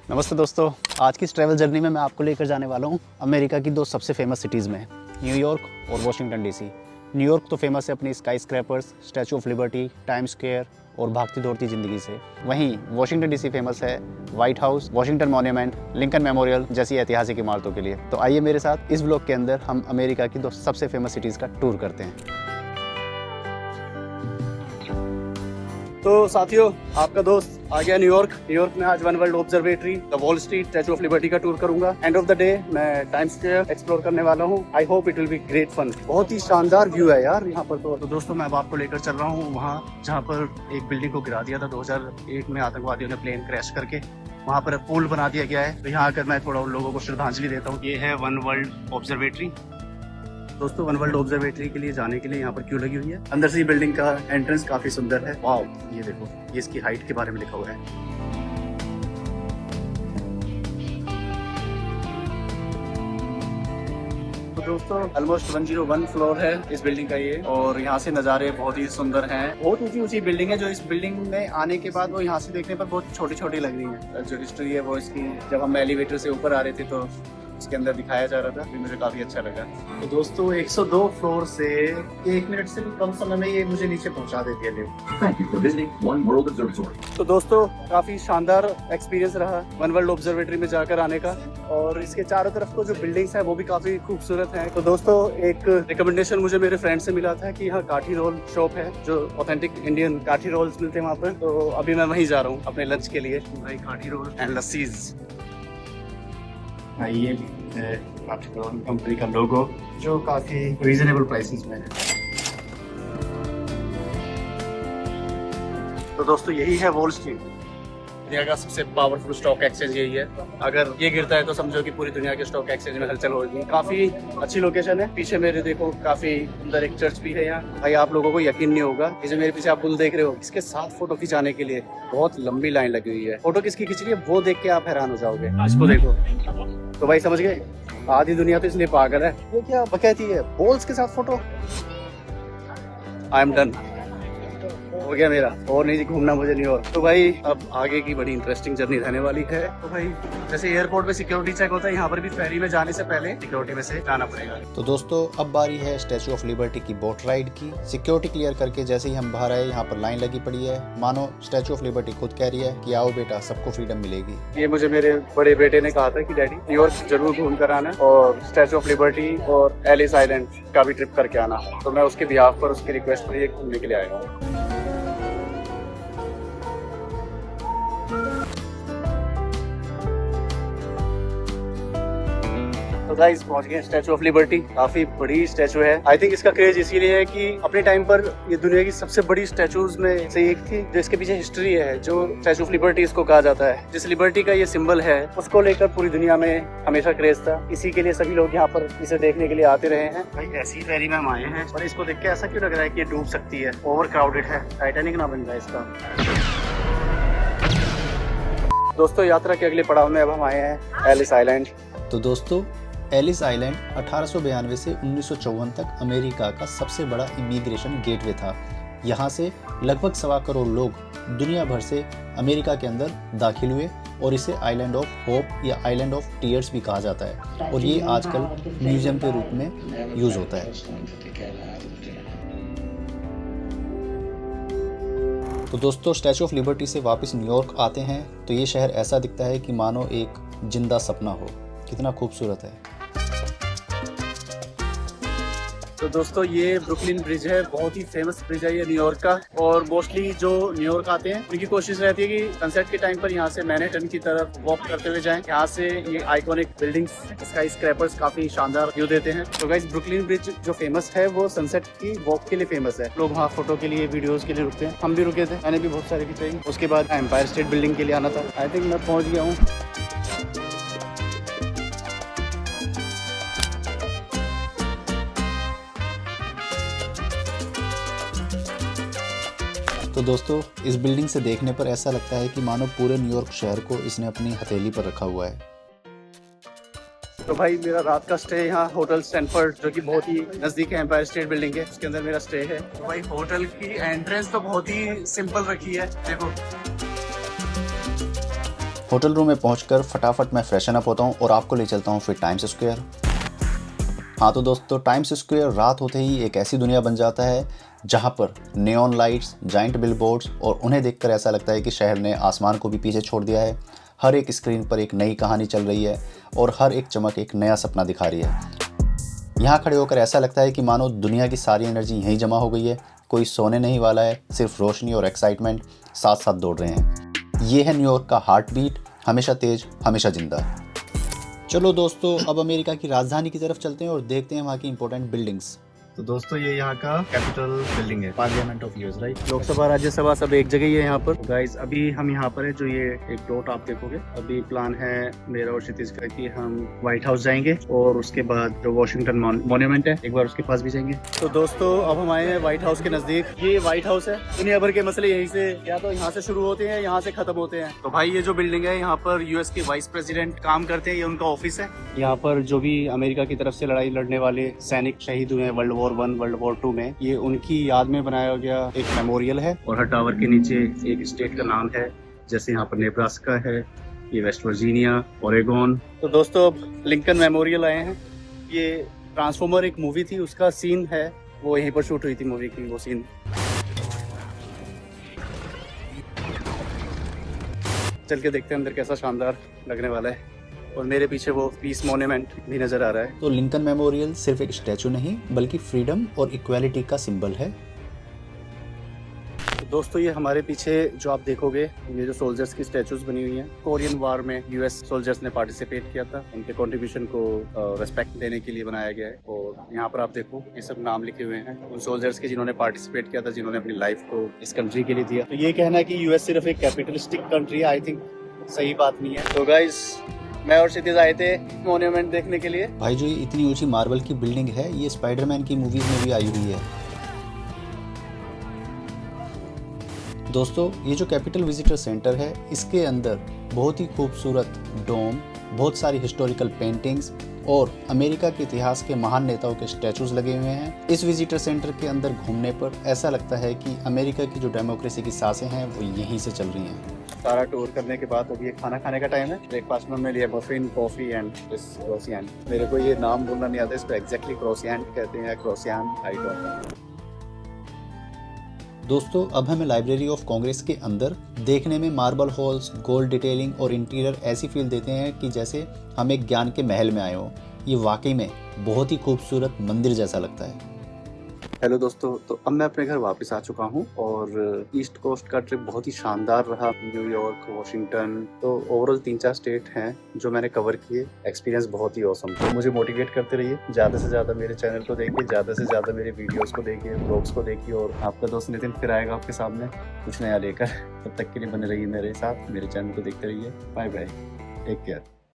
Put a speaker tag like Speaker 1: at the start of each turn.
Speaker 1: नमस्ते दोस्तों, आज की इस ट्रैवल जर्नी में मैं आपको लेकर जाने वाला हूँ अमेरिका की दो सबसे फेमस सिटीज़ में, न्यूयॉर्क और वॉशिंगटन डीसी। न्यूयॉर्क तो फेमस है अपनी sky scrapers, statue of liberty, time square और भागती दौड़ती ज़िंदगी से। वहीं वॉशिंगटन डीसी फेमस है white house, Washington monument, Lincoln memorial जैसी ऐतिहासिक इमारतों के लिए। तो आइए मेरे साथ इस ब्लॉग के अंदर हम अमेरिका की दो सबसे फेमस सिटीज़ का टूर करते हैं। तो साथियों, आपका दोस्त आ गया न्यूयॉर्क। न्यूयॉर्क में आज one world observatory, the wall street, statue of liberty का टूर करूंगा। एंड ऑफ द डे मैं टाइम स्क्वायर एक्सप्लोर करने वाला हूं। I hope it will be great fun. बहुत ही शानदार व्यू है यार यहाँ पर। तो दोस्तों, मैं अब आपको लेकर चल रहा हूँ वहाँ जहाँ पर एक बिल्डिंग को गिरा दिया था 2001 में आतंकवादियों ने प्लेन क्रैश करके। वहाँ पर पुल बना दिया गया है। तो यहाँ आकर मैं थोड़ा उन लोगों को श्रद्धांजलि देता हूँ। ये है वन वर्ल्ड ऑब्जर्वेटरी। दोस्तों, वन वर्ल्ड ऑब्जर्वेटरी के लिए जाने के लिए यहाँ पर क्यों लगी हुई है। अंदर से बिल्डिंग का एंट्रेंस काफी सुंदर है। वाओ, ये देखो, ये इसकी हाइट के बारे में लिखा हुआ है। तो दोस्तों, ऑलमोस्ट 101 फ्लोर है इस बिल्डिंग का ये, और यहाँ से नज़ारे बहुत ही सुंदर हैं। बहुत ऊंची ऊंची बिल्डिंग है जो इस बिल्डिंग में आने के बाद वो यहाँ से देखने पर बहुत छोटी छोटी लग रही है। जो हिस्ट्री है वो इसकी, जब हम एलिवेटर से ऊपर आ रहे थे तो इसके अंदर दिखाया जा रहा था, तो मुझे काफी अच्छा लगा। तो दोस्तों, 102 फ्लोर से 1 मिनट से भी कम समय में ये मुझे नीचे पहुंचा देती है लिफ्ट। तो दोस्तों, काफी शानदार एक्सपीरियंस रहा वन वर्ल्ड ऑब्जर्वेटरी में जाकर आने का। और इसके चारों तरफ को जो बिल्डिंग्स है वो भी काफी खूबसूरत है। तो दोस्तों, एक रिकमेंडेशन मुझे मेरे फ्रेंड से मिला था कि यहाँ काठी रोल शॉप है, जो ऑथेंटिक इंडियन काठी रोल्स मिलते हैं वहाँ पर। तो अभी मैं वहीं जा रहा हूँ अपने लंच के लिए। भाई, काठी रोल एंड लस्सीज। ये है कंपनी का लोगो जो काफी रीजनेबल प्राइसेस में है। तो दोस्तों, यही है वॉल स्ट्रीट। दुनिया का सबसे पावरफुल स्टॉक एक्सचेंज यही है। अगर ये गिरता है तो समझो कि पूरी दुनिया के स्टॉक एक्सचेंज में हलचल होगी। काफी अच्छी लोकेशन है। पीछे मेरे देखो, काफी अंदर एक चर्च भी है यहाँ। भाई, आप लोगों को यकीन नहीं होगा, ये जो मेरे पीछे आप पुल देख रहे हो, इसके साथ फोटो खिंचाने के लिए बहुत लंबी लाइन लगी हुई है। फोटो किसकी खिंच रही है वो देख के आप हैरान हो जाओगे। इसको देखो तो भाई समझ गए, आधी दुनिया तो इसलिए पागल है। ये क्या बकैती है, बॉल्स के साथ फोटो। आई एम डन, हो गया मेरा, और नहीं घूमना मुझे न्यूयॉर्क। तो भाई, अब आगे की बड़ी इंटरेस्टिंग जर्नी रहने वाली है। तो भाई, जैसे एयरपोर्ट पे सिक्योरिटी चेक होता है, यहाँ पर भी फेरी में जाने से पहले सिक्योरिटी में से जाना पड़ेगा।
Speaker 2: तो दोस्तों, अब बारी है स्टैचू ऑफ लिबर्टी की बोट राइड की। सिक्योरिटी क्लियर करके जैसे ही हम बाहर आए, यहाँ पर लाइन लगी पड़ी है। मानो स्टैचू ऑफ लिबर्टी खुद कह रही है कि आओ बेटा, सबको फ्रीडम मिलेगी।
Speaker 1: ये मुझे मेरे बड़े बेटे ने कहा था कि डैडी, न्यूयॉर्क जरूर घूम कर आना और स्टैचू ऑफ लिबर्टी और एलिस आइलैंड का भी ट्रिप करके आना। तो मैं उसके बिहाफ पर, उसकी रिक्वेस्ट पर ये घूमने के लिए आया हूँ। तो गाइस, पहुंच गए स्टैचू ऑफ लिबर्टी। काफी बड़ी स्टैचू है। आई थिंक इसका क्रेज इसीलिए है कि अपने टाइम पर ये दुनिया की सबसे बड़ी स्टैचूज में से एक थी, जो इसके पीछे हिस्ट्री है, जो स्टैचू ऑफ लिबर्टी इसको कहा जाता है। जिस लिबर्टी का ये सिंबल है, उसको लेकर पूरी दुनिया में हमेशा क्रेज था। इसी के लिए सभी लोग यहाँ पर इसे देखने के लिए आते रहे हैं। भाई, ऐसी फेरी में हम आए हैं और इसको देख के ऐसा क्यों लग रहा है कि ये डूब सकती है। ओवर क्राउडेड है, टाइटैनिक ना बन जाए इसका। दोस्तों, यात्रा के अगले पड़ाव में अब हम आए हैं एलिस आइलैंड।
Speaker 2: तो दोस्तों, एलिस आइलैंड 1892 से 1954 तक अमेरिका का सबसे बड़ा इमिग्रेशन गेटवे था। यहाँ से लगभग 1.25 करोड़ लोग दुनिया भर से अमेरिका के अंदर दाखिल हुए और इसे आइलैंड ऑफ होप या आइलैंड ऑफ टीयर्स भी कहा जाता है, और ये आजकल म्यूजियम के रूप में यूज होता है। तो दोस्तों, स्टैचू ऑफ लिबर्टी से वापस न्यूयॉर्क आते हैं तो ये शहर ऐसा दिखता है कि मानो एक जिंदा सपना हो। कितना खूबसूरत है।
Speaker 1: तो दोस्तों, ये ब्रुकलिन ब्रिज है। बहुत ही फेमस ब्रिज है ये न्यूयॉर्क का। और मोस्टली जो न्यूयॉर्क आते हैं उनकी कोशिश रहती है कि सनसेट के टाइम पर यहाँ से मैनहट्टन की तरफ वॉक करते हुए जाएं। यहाँ से ये आइकॉनिक बिल्डिंग्स, स्काई स्क्रैपर्स काफी शानदार व्यू देते हैं। तो गाइस, ब्रुकलिन ब्रिज जो फेमस है वो सनसेट की वॉक के लिए फेमस है। लोग वहाँ फोटो के लिए, वीडियोज के लिए रुकते हैं। हम भी रुके थे, मैंने भी बहुत सारी खिंचाई। उसके बाद एम्पायर स्टेट बिल्डिंग के लिए आना था। आई थिंक मैं पहुँच गया हूँ।
Speaker 2: तो दोस्तों, इस बिल्डिंग से देखने पर ऐसा लगता है कि मानो पूरे न्यूयॉर्क शहर को इसने अपनी हथेली पर रखा हुआ है।
Speaker 1: तो भाई, मेरा रात का स्टे यहाँ होटल स्टैनफोर्ड, जो कि बहुत ही नजदीक है एम्पायर स्टेट बिल्डिंग के, उसके अंदर मेरा स्टे है। तो भाई, होटल की एंट्रेंस तो बहुत ही सिंपल रखी है। देखो,
Speaker 2: होटल रूम में पहुंचकर फटाफट मैं फ्रेशन अप होता हूं और आपको ले चलता हूं फिर टाइम्स स्क्वायर। हाँ तो दोस्तों, टाइम्स स्क्वायर रात होते ही एक ऐसी दुनिया बन जाता है जहां पर नियॉन लाइट्स, जाइंट बिलबोर्ड्स और उन्हें देखकर ऐसा लगता है कि शहर ने आसमान को भी पीछे छोड़ दिया है। हर एक स्क्रीन पर एक नई कहानी चल रही है और हर एक चमक एक नया सपना दिखा रही है। यहाँ खड़े होकर ऐसा लगता है कि मानो दुनिया की सारी एनर्जी यहीं जमा हो गई है। कोई सोने नहीं वाला है, सिर्फ रोशनी और एक्साइटमेंट साथ साथ दौड़ रहे हैं। ये है न्यूयॉर्क का हार्ट बीट, हमेशा तेज, हमेशा जिंदा। चलो दोस्तों, अब अमेरिका की राजधानी की तरफ चलते हैं और देखते हैं वहाँ की इंपॉर्टेंट बिल्डिंग्स।
Speaker 1: तो दोस्तों ये यहाँ का कैपिटल बिल्डिंग है, parliament of US, right. Lok Sabha Rajya Sabha सब एक जगह ही है यहाँ पर। गाइस अभी हम यहाँ पर है, जो ये एक डॉट आप देखोगे। अभी प्लान है मेरा और क्षितिज का कि हम व्हाइट हाउस जाएंगे और उसके बाद जो वॉशिंगटन मॉन्यूमेंट है एक बार उसके पास भी जाएंगे। तो दोस्तों अब हम आए हैं व्हाइट हाउस के नजदीक। ये व्हाइट हाउस है। दुनिया भर के मसले यहीं से या तो यहाँ से शुरू होते हैं, यहाँ से खत्म होते हैं। तो भाई ये जो बिल्डिंग है, यहाँ पर यूएस के वाइस प्रेसिडेंट काम करते हैं, ये उनका ऑफिस है। यहाँ पर जो भी अमेरिका की तरफ से लड़ाई लड़ने वाले सैनिक शहीद हुए हैं वर्ल्ड वॉर 1, वर्ल्ड वॉर 2 में, ये उनकी याद में बनाया गया एक मेमोरियल है। और हर टावर के नीचे एक स्टेट का नाम है, जैसे यहाँ पर नेब्रास्का है, ये वेस्ट वर्जीनिया, ओरेगोन। तो दोस्तों अब लिंकन मेमोरियल आए हैं। ये ट्रांसफॉर्मर एक मूवी थी, उसका सीन है, वो यहीं पर शूट हुई थी मूवी की वो सीन। चल के देखते हैं अंदर कैसा शानदार लगने वाला है। और मेरे पीछे वो पीस मॉन्यूमेंट भी नजर आ रहा है।
Speaker 2: तो लिंकन मेमोरियल सिर्फ एक स्टैचू नहीं बल्कि फ्रीडम और इक्वालिटी का सिंबल है।
Speaker 1: तो दोस्तों ये हमारे पीछे जो आप देखोगे, ये जो सोल्जर्स की स्टैचूज बनी हुई हैं, कोरियन वार में यूएस सोल्जर्स ने पार्टिसिपेट किया था, उनके कंट्रीब्यूशन को रेस्पेक्ट देने के लिए बनाया गया है। और यहाँ पर आप देखो ये सब नाम लिखे हुए हैं उन सोल्जर्स के जिन्होंने पार्टिसिपेट किया था, जिन्होंने अपनी लाइफ को इस कंट्री के लिए दिया। तो ये कहना है कि यूएस सिर्फ एक कैपिटलिस्टिक कंट्री है, आई थिंक सही बात नहीं है। तो गाइस मैं और क्षितिज आए थे मॉन्यूमेंट देखने के लिए।
Speaker 2: भाई जो ये इतनी ऊंची मार्बल की बिल्डिंग है, ये स्पाइडरमैन की मूवीज में भी आई हुई है। दोस्तों ये जो कैपिटल विजिटर सेंटर है, इसके अंदर बहुत ही खूबसूरत डोम, बहुत सारी हिस्टोरिकल पेंटिंग्स और अमेरिका के इतिहास के महान नेताओं के स्टैचूज लगे हुए हैं। इस विजिटर सेंटर के अंदर घूमने पर ऐसा लगता है कि अमेरिका की जो डेमोक्रेसी की सांसें हैं वो यहीं से चल रही हैं।
Speaker 1: सारा टूर करने के बाद अभी ये खाना खाने का टाइम है। ब्रेकफास्ट में मेरे लिए मफिन, कॉफी एंड दिस क्रोसिएंट। मेरे को ये नाम बोलना नहीं आता, इसको एग्जैक्टली क्रोसिएंट कहते हैं या क्रोसिएंट आई डोंट नो।
Speaker 2: दोस्तों अब हमें लाइब्रेरी ऑफ कांग्रेस के अंदर देखने में मार्बल हॉल्स, गोल्ड डिटेलिंग और इंटीरियर ऐसी फील देते हैं कि जैसे हम एक ज्ञान के महल में आए हो। ये वाकई में बहुत ही खूबसूरत मंदिर जैसा लगता है।
Speaker 1: हेलो दोस्तों, तो अब मैं अपने घर वापस आ चुका हूँ और ईस्ट कोस्ट का ट्रिप बहुत ही शानदार रहा। न्यूयॉर्क, वॉशिंगटन, तो ओवरऑल 3-4 स्टेट हैं जो मैंने कवर किए। एक्सपीरियंस बहुत ही ऑसम। तो मुझे मोटिवेट करते रहिए, ज़्यादा से ज़्यादा मेरे चैनल को देखिए, ज़्यादा से ज़्यादा मेरे वीडियोस को देखिए, ब्लॉग्स को देखिए। और आपका दोस्त नितिन फिर आएगा आपके सामने कुछ नया लेकर। तब तक के लिए बने रहिए मेरे साथ, मेरे चैनल को देखते रहिए। Bye bye, take care.